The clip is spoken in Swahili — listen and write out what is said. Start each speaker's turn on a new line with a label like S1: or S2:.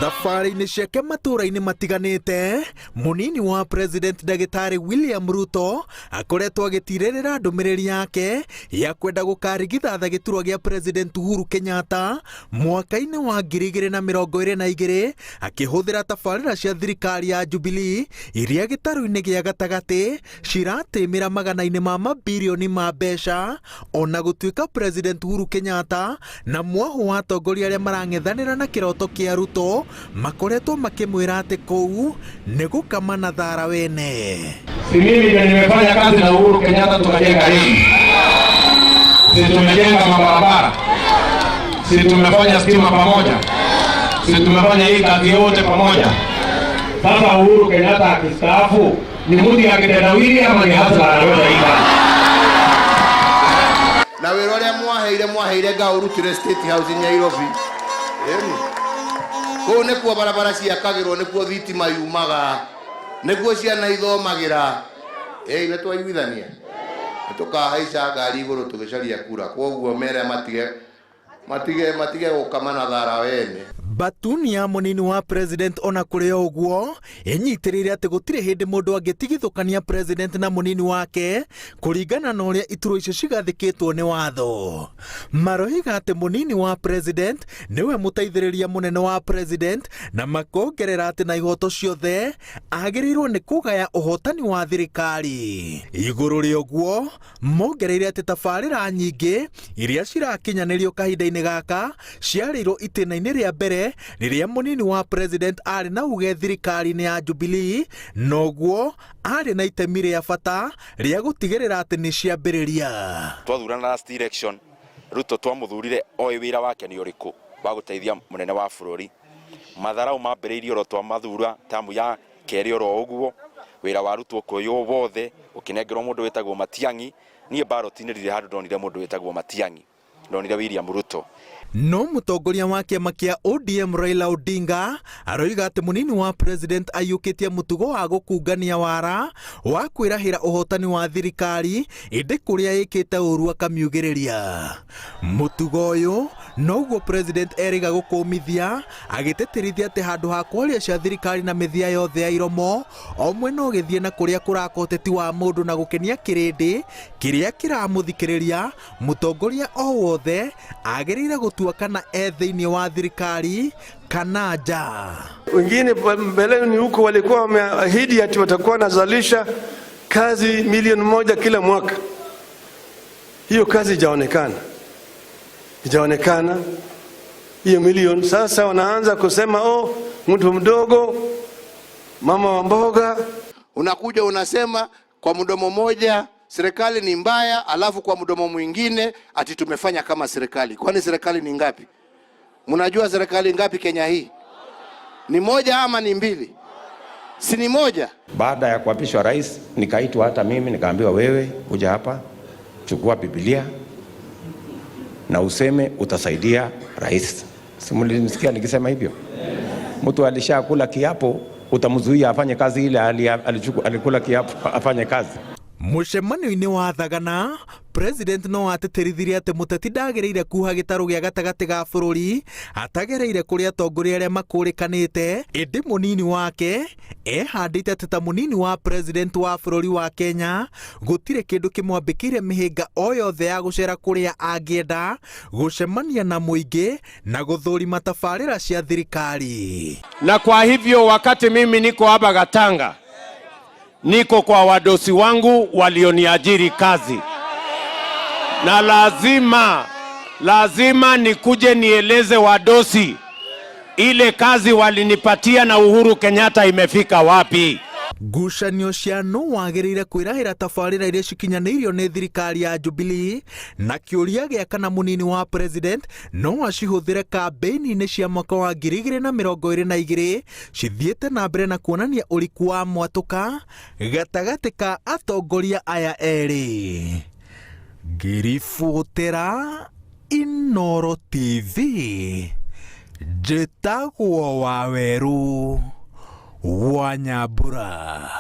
S1: Thabarĩ-inĩ ciake matũũra-inĩ matiganĩte, mũnini wa President Ndagĩtarĩ William Ruto akoretwo agĩtirĩrĩra ndũmĩrĩri yake ya kwenda gũkarigithatha gĩturwa gĩa President Uhuru Kenyatta mwaka-inĩ wa 2022 akĩhũthĩra tabarĩra cia thirikari ya Jubilee iria gĩtarũ-inĩ gĩa gatagatĩ ciratĩmĩra magana-inĩ ma mabirioni ma mbeca, ona gũtuĩka President Uhuru Kenyatta na mwahu wa atongoria arĩa marang'ethanĩra na kĩroto kĩa Ruto makoretwo makimwira ati kou ni gukama na thara wene.
S2: Si mimi ndio nimefanya kazi na Uhuru Kenyatta tukajenga hii. Si tumejenga mabarabara. Si tumefanya stima pamoja. Si tumefanya hii kazi yote pamoja. Sasa Uhuru Kenyatta akistaafu ni mudi akitendawili ama ni hasla anaweza hii kazi.
S3: Na wĩra ũrĩa mwaheire ngaũrutire State House Nairobi. Kũu nĩkuo barabara ciakagĩrwo, nĩkuo thitima yumaga, nĩkuo ciana ithomagĩra. Nĩ twaiguithania, nĩtũkahaica ngari igũrũ tũgĩcaria kura, koguo mere matige gũkama na thara wene.
S1: Batuni ya mũnini wa President ona kũrĩ ũguo ĩnyitĩrĩire atĩ gũtirĩ hĩndĩ mũndũ angĩtigithũkania President na mũnini wake kũringana na ũrĩa iturwa icio cigathĩkĩtwo nĩ watho. Maroiga atĩ mũnini wa President nĩwe mũteithĩrĩria mũnene wa President na makongerera atĩ na ihoto ciothe agĩrĩirwo nĩ kũgaya ũhotani wa thirikari. Igũrũ rĩa ũguo mongereire atĩ tabarĩra nyingĩ iria cirakinyanĩrio kahinda-inĩ gaka ciarĩirwo itĩna-inĩ rĩa mbere rĩrĩa mũnini wa President arĩ na uge thirikari-inĩ ya Jubilee, noguo arĩ na itemi rĩa bata rĩa gũtigĩrĩra atĩ nĩ ciambĩrĩria.
S4: Twathurana last election, Ruto twamũthurire oĩ wĩra wake nĩ ũrĩkũ wa gũteithia mũnene wa bũrũri. Matharau mambĩrĩirie oro twamathura tamu ya kerĩ oro ũguo, wĩra wa Ruto kũywo wothe ũkĩnengerwo mũndũ wĩtagwo Matiang'i. Niĩ ballot-inĩ rĩrĩ handũ ndonire mũndũ wĩtagwo Matiang'i, ndonire William Ruto.
S1: No mũtongoria wa kĩama kĩa ODM Raila Odinga aroiga atĩ mũnini wa President aiyũkĩtie mũtugo wa gũkungania wara wa kwĩrahĩra ũhotani wa thirikari ĩndĩ kũrĩa ĩkĩte ũru akamiugĩrĩria. Mũtugo ũyũ noguo President eriga gũkũmithia agĩtĩtĩrithia atĩ handũ ha kwaria cia thirikari na mĩthia yothe ya iromo, o mwena ũgĩthiĩ na kũrĩa kũraka ũteti wa mũndũ na gũkenia kĩrĩndĩ kĩrĩa kĩramũthikĩrĩria. Mũtongoria o wothe agĩrĩire gũtua kana thĩinĩ wa thirikari kana nja.
S5: Wengine mbeleni huko walikuwa wameahidi ati watakuwa wanazalisha kazi 1,000,000 kila mwaka. Hiyo kazi ijaonekana hiyo milioni. Sasa wanaanza kusema mtu mdogo, mama wa mboga.
S3: Unakuja unasema kwa mdomo moja serikali ni mbaya, alafu kwa mdomo mwingine ati tumefanya kama serikali. Kwani serikali ni ngapi? Mnajua serikali ngapi Kenya hii? Ni moja ama ni mbili? Si ni moja.
S6: Baada ya kuapishwa rais, nikaitwa hata mimi, nikaambiwa wewe kuja hapa, chukua Biblia na useme utasaidia rais. Simulisikia nikisema hivyo? Mtu alishakula kiapo, utamzuia afanye kazi ile alikula kiapo afanye kazi.
S1: Mũcemanio-inĩ wa thagana, President no atĩtĩrithirie atĩ mũteti ndagĩrĩire kuha gĩtarũ gĩa gatagatĩ ga bũrũri atagereire kũrĩ atongoria arĩa makũrĩkanĩte, ĩndĩ mũnini wake ehandĩte atĩ ta mũnini wa President wa bũrũri wa Kenya gũtirĩ kĩndũ kĩmwambĩkĩire mĩhĩnga o yothe ya gũcera kũrĩa angĩenda, gũcemania na mũingĩ na gũthũrima tabarĩra cia thirikari.
S2: Na kwa hivyo wakati mimi niko hapa Gatanga, niko kwa wadosi wangu walioniajiri kazi, na lazima nikuje nieleze wadosi ile kazi walinipatia na Uhuru Kenyatta imefika wapi.
S1: Ngucanio cia no wagĩrĩire kwĩrahĩra tabarĩra iria cikinyanĩirio nĩ thirikari ya Jubilee na kĩũria gĩa kana mũnini wa President no acihũthĩre kambĩini-inĩ cia mwaka wa 2022 cithiĩte na mbere na kuonania ũriku wa mwatũka gatagatĩ ka atongoria aya erĩ. Ngĩribotera Inooro TV, njĩtagwo Waweru wa Nyambura.